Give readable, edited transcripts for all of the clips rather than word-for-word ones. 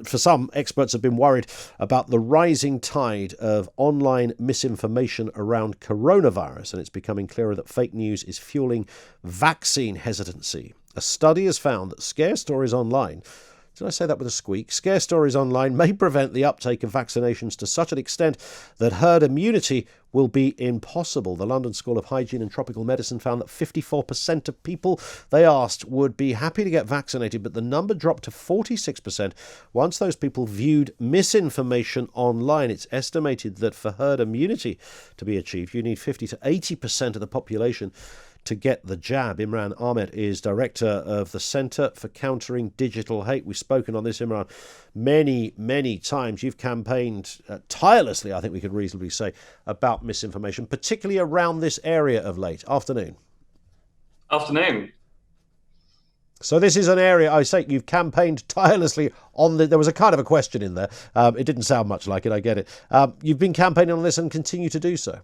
For some, experts have been worried about the rising tide of online misinformation around coronavirus, and it's becoming clearer that fake news is fueling vaccine hesitancy. A study has found that scare stories online, did I say that with a squeak? Scare stories online may prevent the uptake of vaccinations to such an extent that herd immunity will be impossible. The London School of Hygiene and Tropical Medicine found that 54% of people they asked would be happy to get vaccinated, but the number dropped to 46% once those people viewed misinformation online. It's estimated that for herd immunity to be achieved, you need 50 to 80% of the population to get the jab. Imran Ahmed is director of the Centre for Countering Digital Hate. We've spoken on this, Imran, many times. You've campaigned tirelessly, I think we could reasonably say, about misinformation, particularly around this area of late. Afternoon. Afternoon. So this is an area, I say, you've campaigned tirelessly on. There was a kind of a question in there. It didn't sound much like it, I get it. You've been campaigning on this and continue to do so.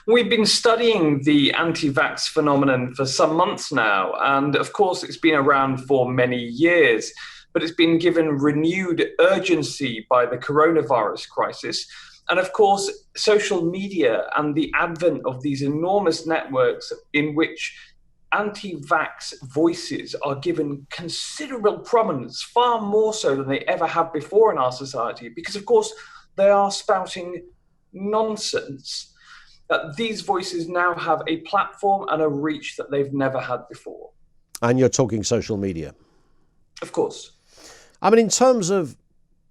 We've been studying the anti-vax phenomenon for some months now, and of course it's been around for many years, but it's been given renewed urgency by the coronavirus crisis. And of course, social media and the advent of these enormous networks in which anti-vax voices are given considerable prominence, far more so than they ever have before in our society, because of course they are spouting nonsense. That these voices now have a platform and a reach that they've never had before. And you're talking social media? Of course. I mean, in terms of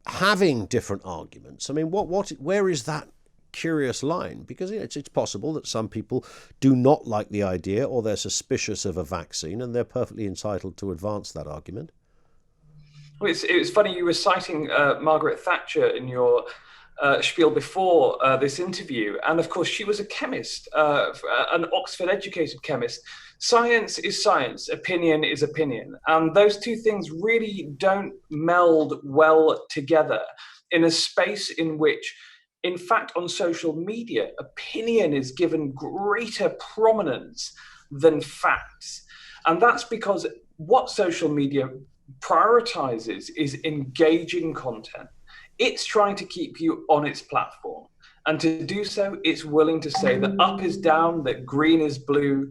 having different arguments, I mean, where is that curious line? Because it's possible that some people do not like the idea or they're suspicious of a vaccine, and they're perfectly entitled to advance that argument. Well, it was funny you were citing Margaret Thatcher in your spiel before this interview. And of course, she was a chemist, an Oxford-educated chemist. Science is science, opinion is opinion. And those two things really don't meld well together in a space in which, in fact, on social media, opinion is given greater prominence than facts. And that's because what social media prioritizes is engaging content. It's trying to keep you on its platform. And to do so, it's willing to say that up is down, that green is blue,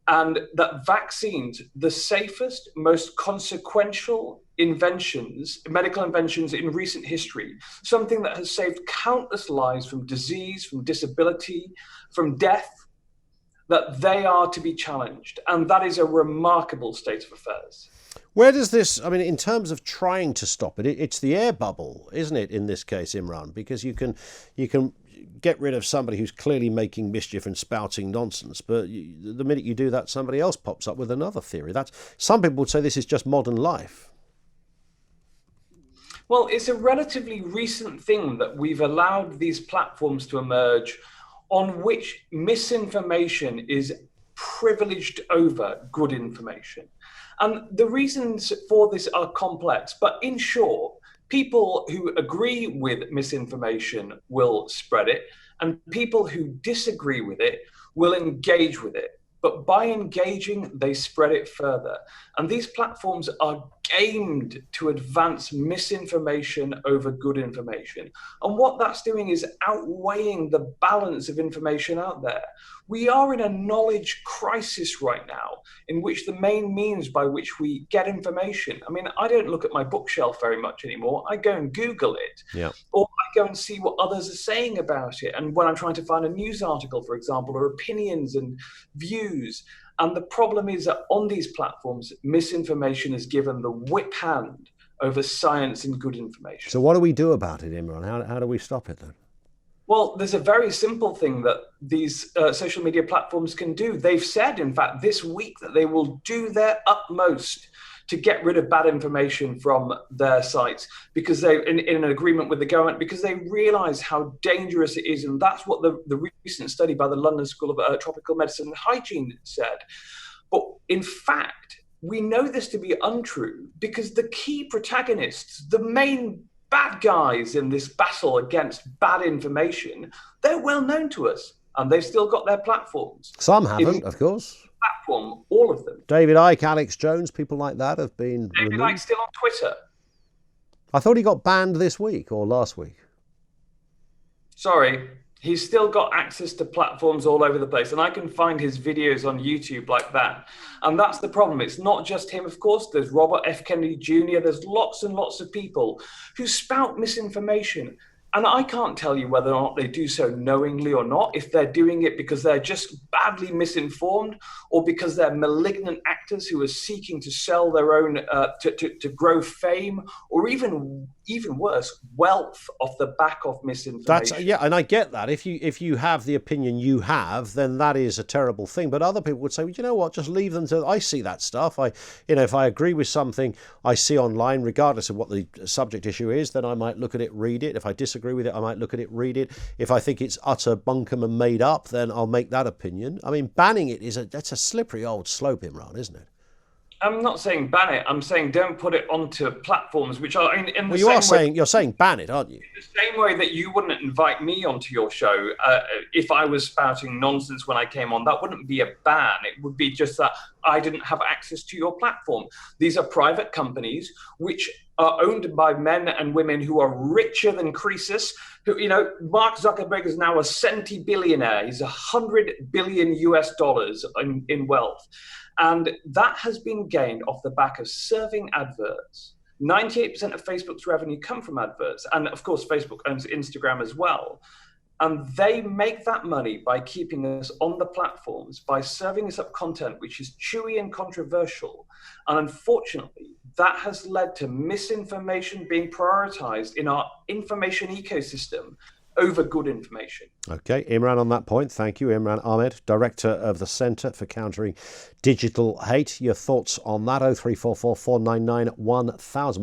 and that vaccines, the safest, most consequential medical inventions in recent history, something that has saved countless lives from disease, from disability, from death, that they are to be challenged. And that is a remarkable state of affairs. Where does this, I mean, in terms of trying to stop it, it's the air bubble, isn't it, in this case, Imran? Because you can get rid of somebody who's clearly making mischief and spouting nonsense, but the minute you do that, somebody else pops up with another theory. Some people would say this is just modern life. Well, it's a relatively recent thing that we've allowed these platforms to emerge on which misinformation is privileged over good information. And the reasons for this are complex, but in short, people who agree with misinformation will spread it, and people who disagree with it will engage with it. But by engaging, they spread it further. And these platforms are aimed to advance misinformation over good information. And what that's doing is outweighing the balance of information out there. We are in a knowledge crisis right now, in which the main means by which we get information, I mean, I don't look at my bookshelf very much anymore. I go and Google it. Yeah. Or I go and see what others are saying about it. And when I'm trying to find a news article, for example, or opinions and views. And the problem is that on these platforms, misinformation is given the whip hand over science and good information. So what do we do about it, Imran? How do we stop it then? Well, there's a very simple thing that these social media platforms can do. They've said, in fact, this week that they will do their utmost to get rid of bad information from their sites, because they, in an agreement with the government, because they realize how dangerous it is. And that's what the recent study by the London School of Tropical Medicine and Hygiene said. But in fact, we know this to be untrue, because the key protagonists, the main bad guys in this battle against bad information, they're well known to us, and they've still got their platforms. Some haven't, of course. Platform, all of them. David Icke, Alex Jones, people like that have been David removed. Icke's still on Twitter. I thought he got banned this week or last week. Sorry, he's still got access to platforms all over the place, and I can find his videos on YouTube like that. And that's the problem. It's not just him, of course. There's Robert F. Kennedy Jr. There's lots and lots of people who spout misinformation. And I can't tell you whether or not they do so knowingly or not, if they're doing it because they're just badly misinformed or because they're malignant actors who are seeking to sell their own, to grow fame, or even worse, wealth off the back of misinformation. Yeah, and I get that. If you have the opinion you have, then that is a terrible thing. But other people would say, well, you know what, just leave them to. I see that stuff. If I agree with something I see online, regardless of what the subject issue is, then I might look at it, read it. If I disagree with it, I might look at it, read it. If I think it's utter bunkum and made up, then I'll make that opinion. I mean, banning it that's a slippery old slope, Imran, isn't it? I'm not saying ban it. I'm saying don't put it onto platforms which are in the same way. You're saying ban it, aren't you? In the same way that you wouldn't invite me onto your show if I was spouting nonsense when I came on. That wouldn't be a ban. It would be just that I didn't have access to your platform. These are private companies which are owned by men and women who are richer than Croesus. Who, Mark Zuckerberg is now a centibillionaire. He's $100 billion in wealth. And that has been gained off the back of serving adverts. 98% of Facebook's revenue come from adverts. And of course, Facebook owns Instagram as well. And they make that money by keeping us on the platforms, by serving us up content which is chewy and controversial. And unfortunately, that has led to misinformation being prioritized in our information ecosystem over good information. Okay, Imran, on that point, thank you. Imran Ahmed, Director of the Centre for Countering Digital Hate. Your thoughts on that? 0344 499 1000.